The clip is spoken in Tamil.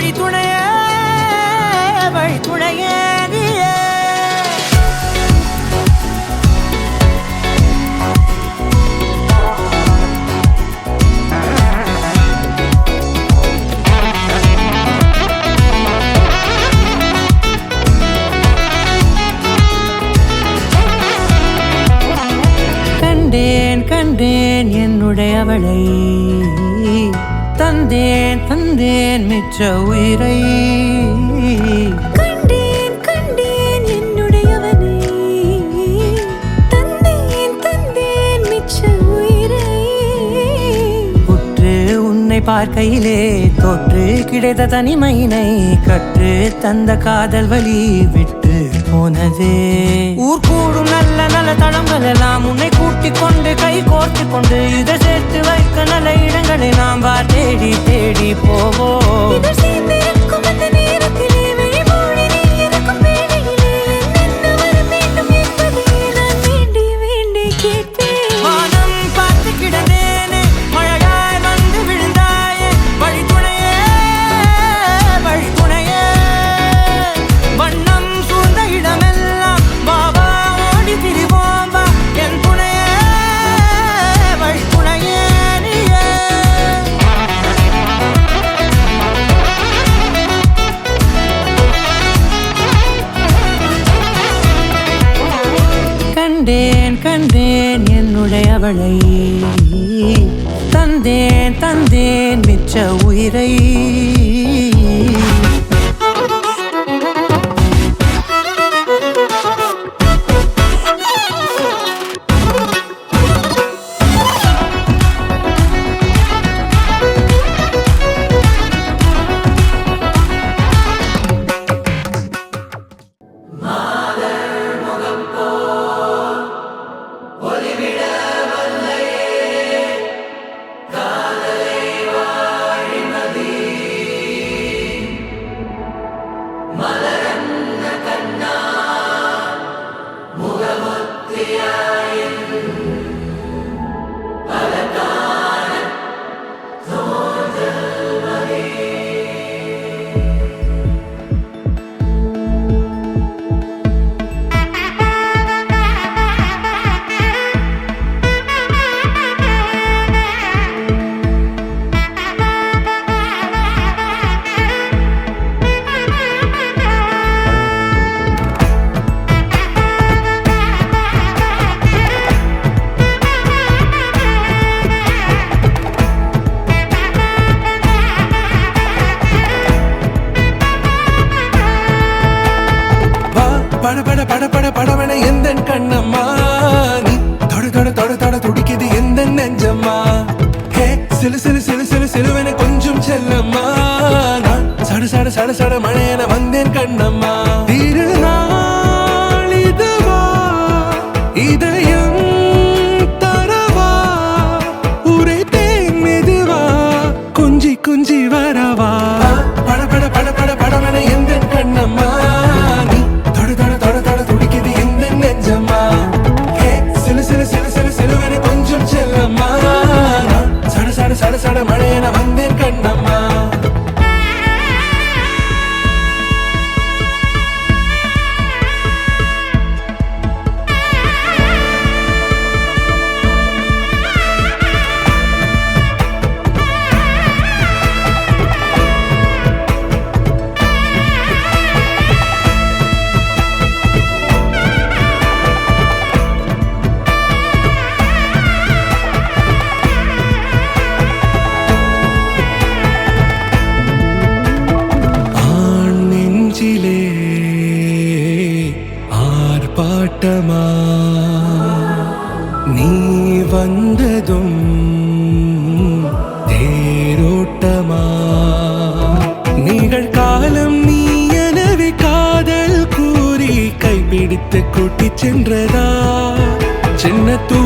வழித்துணையே வழித்துணையே நீயே. கண்டேன் கண்டேன் என்னுடையவளை, தந்தேன் தந்தேன் மிச்ச உயிரை. கண்டேன் கண்டேன் என்னுடையவனை, தந்தேன் தந்தேன் மிச்ச உயிரை. உற்று உன்னை பார்க்கையிலே தோற்று கிடைத்த தனிமையினை கற்று தந்த காதல் வழி விட்டு போனதே. ஊர் கூடும் நல்ல நல்ல தளங்கள் எல்லாம் உன்னை கூட்டிக் கொண்டு கை கோர்த்து கொண்டு இதை சேர்த்து வைக்க நல்ல இடங்களை நாம் வா தேடி தேடி போவோம். இதழ் சேர்ந்திருக்கும் அந்த நேரத்திலே விழிமூடி நீ இருக்கும் வேளையிலே என்னென்ன வர வேண்டும் என்பதை நான் வேண்டி வேண்டி கேட்பேன். வானம் பார்த்து கிடந்தேனே, மழையாய் வந்து விழுந்தாயே, வழித்துணையே வழித்துணையே. வண்ணம் சூழ்ந்த இடமெல்லாம் பாபா ஓடி திரிவோம் வா, என் துணையே வழித்துணையே நீயே. கண்டேன் கண்டேன் என்னுடையவளை, தந்தேன் தந்தேன் மிச்ச உயிரை. பட பட பட பட படவன எந்த கண்ணம்மா, நீ தொட தொட தொட தொட துடிக்குது எந்த நெஞ்சம்மா. ஹே சிலு சிலு சிலு சிலு சிலுவன கொஞ்சம் செல்லம்மா, நான் சட சட சட சட மழையன வந்தேன் கண்ணம்மா. திருநாள் இதுவா இதயம் தரவா, உரைத்தேன் மெதுவா கொஞ்சி கொஞ்சி வரவா. பட பட பட பட படவன எந்த கண்ணம்மா, நீ தொட தொட தொட தொட துடிக்குது எந்த நெஞ்சம்மா. ஹே சிலு சிலு சிலு சிலு சிலுவன கொஞ்சம் செல்லம்மா, நான் சட சட சட சட மழையன வந்தேன் கண்ணம்மா. ஆர்ப்பாட்டமா நீ வந்ததும் தேரோட்டமா, நிகழ்காலம் நீ எனவே காதல் கூறி கைப்பிடித்து கூட்டிச் சென்றதா. சின்ன தூ